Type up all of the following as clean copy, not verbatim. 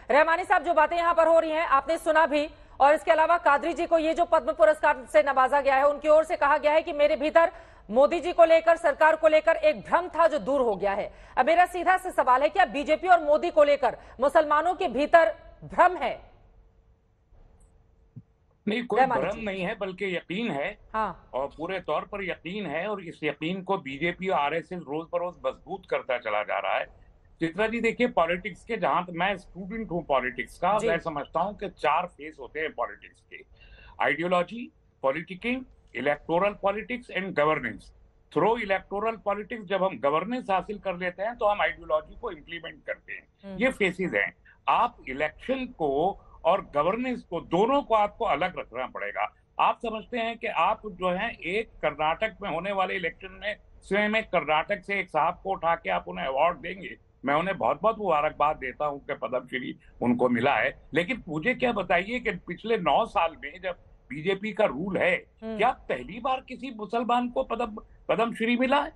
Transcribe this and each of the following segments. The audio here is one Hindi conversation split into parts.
रहमानी साहब, जो बातें यहाँ पर हो रही हैं आपने सुना भी, और इसके अलावा कादरी जी को ये जो पद्म पुरस्कार से नवाजा गया है, उनकी ओर से कहा गया है कि मेरे भीतर मोदी जी को लेकर, सरकार को लेकर एक भ्रम था जो दूर हो गया है। अब मेरा सीधा से सवाल है, क्या बीजेपी और मोदी को लेकर मुसलमानों के भीतर भ्रम है? नहीं, कोई भ्रम नहीं है, बल्कि यकीन है। हाँ। और पूरे तौर पर यकीन है, और इस यकीन को बीजेपी और आरएसएस रोज बरोज मजबूत करता चला जा रहा है। चित्रा जी देखिए, पॉलिटिक्स के, जहां मैं स्टूडेंट हूं पॉलिटिक्स का, मैं समझता हूं कि 4 फेस होते हैं पॉलिटिक्स के: ideology, politicking, electoral politics and governance. Through electoral politics जब हम गवर्नेंस हासिल कर लेते हैं तो हम आइडियोलॉजी को इम्प्लीमेंट करते हैं। ये फेसेस हैं। आप इलेक्शन को और गवर्नेंस को, दोनों को आपको अलग रखना पड़ेगा। आप समझते हैं कि आप जो है एक कर्नाटक में होने वाले इलेक्शन में स्वयं में कर्नाटक से एक साहब को उठा के आप उन्हें अवार्ड देंगे। मैं उन्हें बहुत बहुत मुबारकबाद देता हूं कि पद्मश्री उनको मिला है, लेकिन मुझे क्या बताइए कि पिछले 9 साल में जब बीजेपी का रूल है, क्या पहली बार किसी मुसलमान को पद्मश्री मिला है?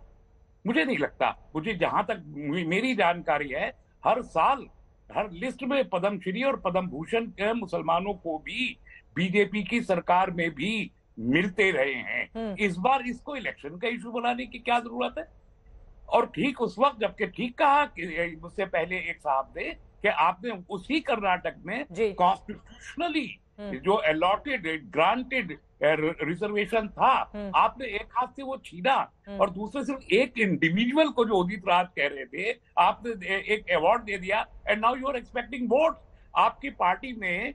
मुझे नहीं लगता। मुझे जहां तक मेरी जानकारी है, हर साल हर लिस्ट में पद्मश्री और पद्म भूषण के मुसलमानों को भी बीजेपी की सरकार में भी मिलते रहे हैं। इस बार इसको इलेक्शन का इशू बनाने की क्या जरूरत है? और ठीक उस वक्त, जबकि ठीक कहा कि मुझसे पहले एक साहब ने कि आपने उसी कर्नाटक में कॉन्स्टिट्यूशनली जो अलॉटेड ग्रांटेड रिजर्वेशन था, आपने एक हाथ से वो छीना और दूसरे सिर्फ एक इंडिविजुअल को, जो उदित राज कह रहे थे, आपने एक अवार्ड दे दिया। And now you are expecting vote. आपकी पार्टी में,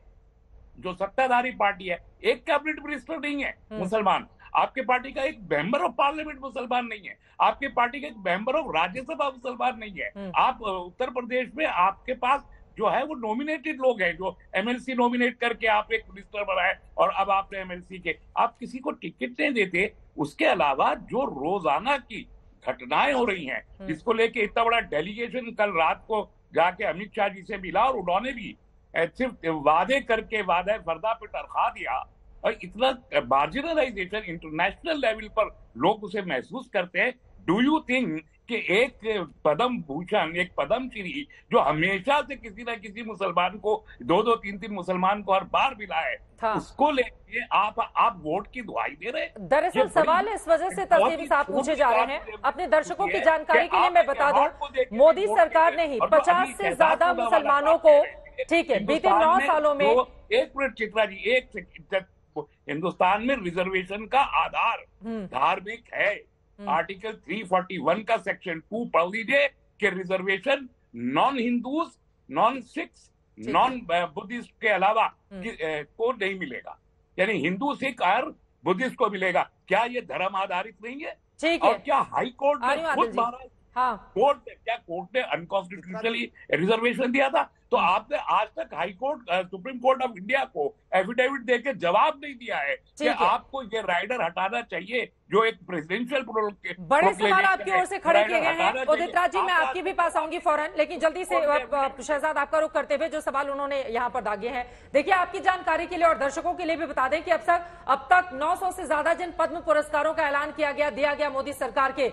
जो सत्ताधारी पार्टी है, एक कैबिनेट मिनिस्टर नहीं है मुसलमान। आपके पार्टी का एक मेंबर ऑफ पार्लियामेंट मुसलमान नहीं है। आपके पार्टी का एक मेंबर ऑफ राज्यसभा मुसलमान नहीं है। आप उत्तर प्रदेश में आपके पास जो है वो नॉमिनेटेड लोग हैं, जो एमएलसी नॉमिनेट करके आप एक मिनिस्टर बनाए, और अब आपने एमएलसी के, आप किसी को टिकट नहीं देते। उसके अलावा जो रोजाना की घटनाएं हो रही हैं, जिसको लेके इतना बड़ा डेलीगेशन कल रात को जाके अमित शाह जी से मिला, और उन्होंने भी सिर्फ वादे करके वादा फरदा पे टरखा दिया, और इतना मार्जिनलाइजेशन इंटरनेशनल लेवल पर लोग उसे महसूस करते हैं। डू यू थिंक कि एक पद्म भूषण, एक पद्मश्री जो हमेशा से किसी ना किसी मुसलमान को, 2-2, 3-3 मुसलमान को हर बार मिला है, उसको लेके आप वोट की दुहाई दे रहे हैं? दरअसल सवाल इस वजह से तस्लीम साहब पूछे जा रहे हैं। अपने दर्शकों की जानकारी के लिए मैं बता दूं, मोदी सरकार ने ही 50 से ज्यादा मुसलमानों को, ठीक है, बीते 9 सालों में, एक मिनट चित्रा जी, एक सेकंड, हिंदुस्तान में रिजर्वेशन का आधार धार्मिक है। आर्टिकल 341 का सेक्शन 2 पढ़ लीजिए कि reservation non Hindus, non Sikhs, non Buddhist के अलावा को नहीं मिलेगा। यानी हिंदू, सिख और बुद्धिस्ट को मिलेगा। क्या ये धर्म आधारित नहीं है? और क्या हाई कोर्ट ने खुद मारा? कोर्ट ने अनकॉन्स्टिट्यूशनली रिजर्वेशन दिया था? तो आपने आज तक high court, supreme court of India को एफिडेविट देके जवाब नहीं दिया है कि आपको ये राइडर हटाना चाहिए, जो एक प्रेसिडेंशियल बड़े सवाल आपकी ओर से खड़े किए गए हैं। उदित राज जी, मैं आपके भी पास आऊंगी फौरन, लेकिन जल्दी से शहजाद आपका रुख करते हुए जो सवाल उन्होंने यहाँ पर दागे हैं, देखिए आपकी जानकारी के लिए और दर्शकों के लिए भी बता दें कि अब तक 900 से ज्यादा जिन पद्म पुरस्कारों का ऐलान दिया गया मोदी सरकार के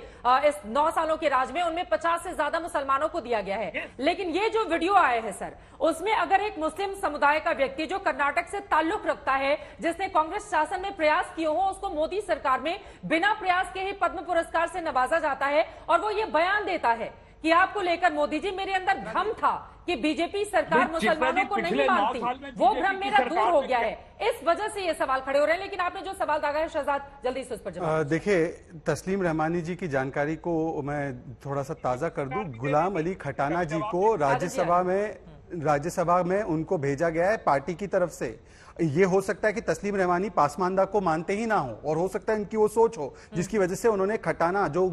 इस 9 सालों के राज में, उनमें 50 से ज्यादा मुसलमानों को दिया गया है। लेकिन ये जो वीडियो आए हैं सर, उसमें अगर एक मुस्लिम समुदाय का व्यक्ति जो कर्नाटक से ताल्लुक रखता है, जिसने कांग्रेस शासन में प्रयास किए हो, उसको मोदी सरकार में बिना प्रयास के ही पद्म पुरस्कार से नवाजा जाता है, और वो ये बयान देता है कि आपको लेकर मोदी जी मेरे अंदर भ्रम था कि बीजेपी सरकार मुसलमानों को नहीं मानती, वो भ्रम मेरा दूर हो गया है। इस वजह से ये सवाल खड़े हो रहे हैं। लेकिन आपने जो सवाल दागा है शहजाद, जल्दी से उस पर जवाब। देखिए, तस्लीम रहमानी जी की जानकारी को मैं थोड़ा सा ताजा कर दूं। गुलाम अली खटाना जी को राज्यसभा में उनको भेजा गया है पार्टी की तरफ से। ये हो सकता है कि तस्लीम रहमानी पासमानदा को मानते ही ना हो, और हो सकता है इनकी वो सोच हो जिसकी वजह से उन्होंने खटाना, जो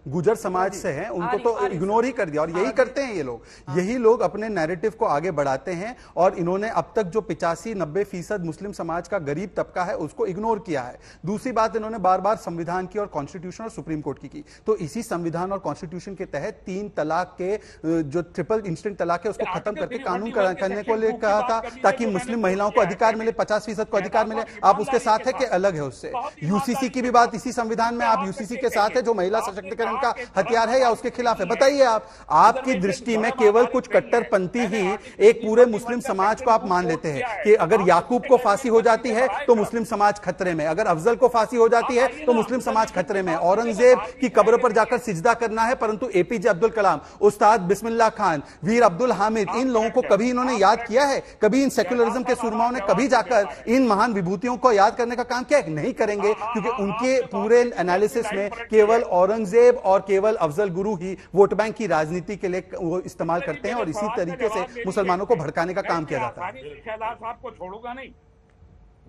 गुजर समाज से हैं, उनको तो इग्नोर ही कर दिया। और यही करते हैं ये लोग, यही लोग अपने नैरेटिव को आगे बढ़ाते हैं। और इन्होंने अब तक जो 85-90% मुस्लिम समाज का गरीब तबका है उसको इग्नोर किया है। दूसरी बात, इन्होंने बार बार संविधान की और कॉन्स्टिट्यूशन और सुप्रीम कोर्ट की। तो इसी संविधान और कॉन्स्टिट्यूशन के तहत 3 तलाक के, जो ट्रिपल इंस्टेंट तलाक है, उसको खत्म करके कानून करने को कहा था, ताकि मुस्लिम महिलाओं को अधिकार मिले, 50% को अधिकार मिले, आप उसके साथ है कि अलग है उससे? यूसीसी की भी बात इसी संविधान में, आप यूसीसी के साथ है जो महिला सशक्तिकरण का हथियार है, या उसके खिलाफ है? बताइए आप। आपकी दृष्टि में केवल कुछ कट्टरपंथी ही एक पूरे मुस्लिम समाज को आप मान लेते हैं कि अगर याकूब को फांसी हो जाती है तो मुस्लिम समाज खतरे में, अगर अफजल को फांसी हो जाती है तो मुस्लिम समाज खतरे में, औरंगजेब की कब्र पर जाकर सिजदा करना है, परंतु एपीजे अब्दुल कलाम, उस्ताद बिस्मिल्लाह खान, वीर अब्दुल हामिद, इन लोगों को कभी इन्होंने याद किया है? कभी इन सेक्युलरिज्म के सुरमाओं ने कभी जाकर इन महान विभूतियों को याद करने का काम किया? नहीं करेंगे, क्योंकि उनके पूरे एनालिसिस में केवल औरंगजेब और केवल अफजल गुरु ही वोट बैंक की राजनीति के लिए वो इस्तेमाल करते हैं और इसी तरीके से मुसलमानों को भड़काने का काम किया जाता है। शहजाद साहब को छोड़ूंगा नहीं,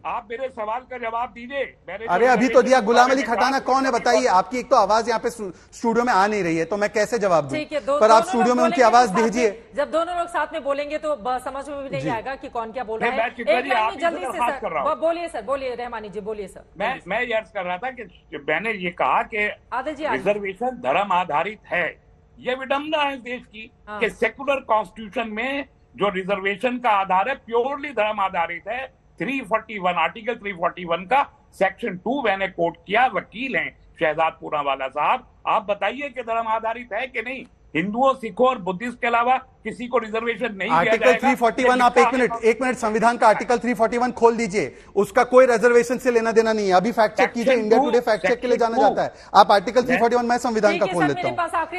आप मेरे सवाल का जवाब दीजिए। अरे अभी तो दिया। गुलाम अली खटाना कौन है बताइए? आपकी एक तो आवाज यहाँ पे स्टूडियो में आ नहीं रही है, तो मैं कैसे जवाब दूं? पर आप स्टूडियो में उनकी आवाज दीजिए। जब दोनों लोग साथ में बोलेंगे तो समझ में भी नहीं आएगा कि कौन क्या बोल रहा है। जल्दी से सर बोलिए सर, बोलिए रहमानी जी, बोलिए सर। मैं ये अर्ज कर रहा था कि मैंने ये कहा कि रिजर्वेशन धर्म आधारित है। ये विडंबना है देश की कि सेकुलर कॉन्स्टिट्यूशन में जो रिजर्वेशन का आधार है प्योरली धर्म आधारित है। 341 आर्टिकल 341 का सेक्शन 2 मैंने कोट किया। वकील हैं शहजाद पूनावाला साहब, आप बताइए कि धर्म आधारित है कि नहीं? हिंदुओं, सिखों और बुद्धिस्ट के अलावा किसी को रिजर्वेशन नहीं दिया जाएगा। आर्टिकल 341 आप एक मिनट संविधान का आर्टिकल 341 खोल दीजिए, उसका कोई रिजर्वेशन से लेना देना नहीं है। अभी फैक्ट चेक कीजिए, इंडिया टुडे फैक्ट चेक के लिए जाना जाता है। आप आर्टिकल 341, मैं संविधान का खोल देता हूँ,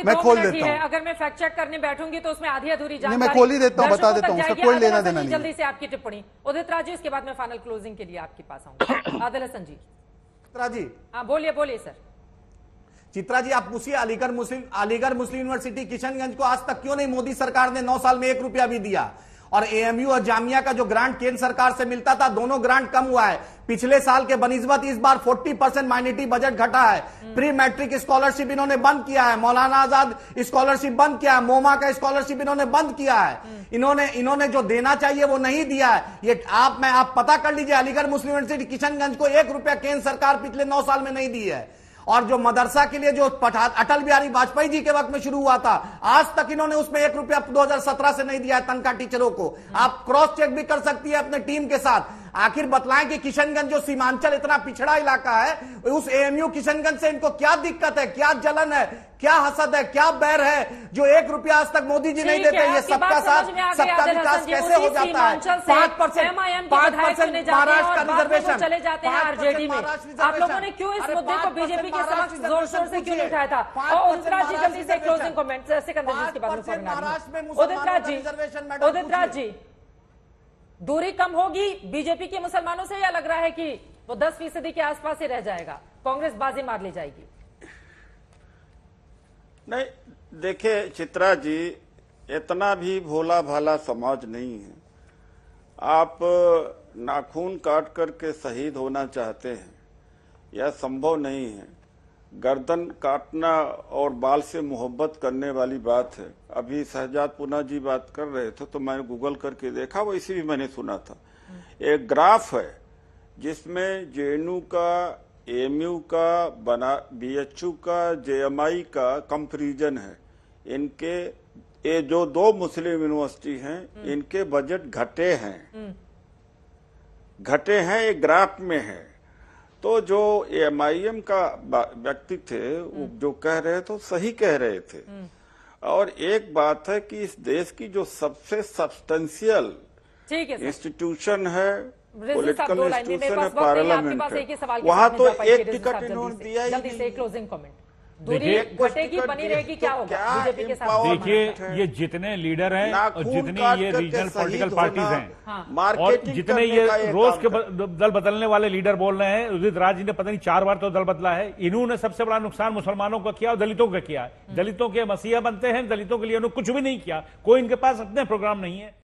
मैं खोल देता हूँ। अगर मैं फैक्ट चेक करने बैठूंगी तो उसमें आधी अधूरी जानकारी मैं खोल ही देता हूँ, बता देता हूँ, उसका कोई लेना देना नहीं। जल्दी से आपकी टिप्पणी उदित राज जी, उसके बाद मैं फाइनल क्लोजिंग के लिए आपके पास आऊंगा। आदिल हसन जी। चित्रा जी, हाँ बोलिए सर। चित्रा जी, आप पूछिए अलीगढ़ मुस्लिम यूनिवर्सिटी किशनगंज को आज तक क्यों नहीं मोदी सरकार ने 9 साल में 1 रुपया भी दिया? और एएमयू और जामिया का जो ग्रांट केंद्र सरकार से मिलता था, दोनों ग्रांट कम हुआ है। पिछले साल के बनिस्बत इस बार 40% माइनॉरिटी बजट घटा है। प्री मैट्रिक स्कॉलरशिप इन्होंने बंद किया है, मौलाना आजाद स्कॉलरशिप बंद किया है, मोमा का स्कॉलरशिप इन्होंने बंद किया है। इन्होंने जो देना चाहिए वो नहीं दिया है। ये आप पता कर लीजिए, अलीगढ़ मुस्लिम यूनिवर्सिटी किशनगंज को 1 रुपया केंद्र सरकार पिछले 9 साल में नहीं दी है। और जो मदरसा के लिए जो अटल बिहारी वाजपेयी जी के वक्त में शुरू हुआ था, आज तक इन्होंने उसमें 1 रुपया 2017 से नहीं दिया है तनख्वाह टीचरों को। आप क्रॉस चेक भी कर सकती है अपने टीम के साथ। आखिर बतलाएं कि किशनगंज जो सीमांचल इतना पिछड़ा इलाका है, उस एएमयू किशनगंज से इनको क्या दिक्कत है, क्या जलन है, क्या हसद है, क्या बैर है जो 1 रुपया आज तक मोदी जी नहीं देते? ये सबका साथ सबका विकास कैसे हो जाता है? 5% महाराष्ट्र का रिजर्वेशन चले जाते हैं आरजेडी में। आप लोगों ने क्यों इस मुद्दे को बीजेपी के समक्ष जोर शोर से क्यों नहीं उठाया था? और उदित राज जी जल्दी से क्लोजिंग कमेंट सिकंदर जी के बाद उदित राज जी, दूरी कम होगी बीजेपी के मुसलमानों से, या लग रहा है कि वो 10% के आसपास ही रह जाएगा, कांग्रेस बाजी मार ले जाएगी? नहीं, देखिए चित्रा जी, इतना भी भोला भाला समाज नहीं है। आप नाखून काट करके शहीद होना चाहते हैं, यह संभव नहीं है। गर्दन काटना और बाल से मोहब्बत करने वाली बात है। अभी शहजाद पूना जी बात कर रहे थे तो मैंने गूगल करके देखा, वो इसी भी मैंने सुना था। एक ग्राफ है जिसमें जेएनयू का, एएमयू का, बीएचयू का, जेएमआई का कंपैरिजन है। इनके ये जो 2 मुस्लिम यूनिवर्सिटी हैं, इनके बजट घटे हैं, एक ग्राफ में है। तो जो एमआईएम का व्यक्ति थे वो जो कह रहे थे सही कह रहे थे। और एक बात है कि इस देश की जो सबसे सब्सटेंशियल इंस्टीट्यूशन है, पॉलिटिकल इंस्टीट्यूशन है, पार्लियामेंट है, वहां तो एक टिकट इन्होंने दिया ही नहीं। क्लोजिंग कमेंट, दूरी घटेगी बनी रहेगी, क्या होगा बीजेपी के साथ? देखिए, ये जितने लीडर हैं और जितनी ये रीजनल पॉलिटिकल पार्टीज हैं और जितने ये रोज के दल बदलने वाले लीडर बोल रहे हैं, उदित राज जी ने पता नहीं 4 बार तो दल बदला है। इन्होंने सबसे बड़ा नुकसान मुसलमानों का किया और दलितों का किया है। दलितों के मसीहा बनते हैं, दलितों के लिए उन्होंने कुछ भी नहीं किया। कोई इनके पास अपने प्रोग्राम नहीं है।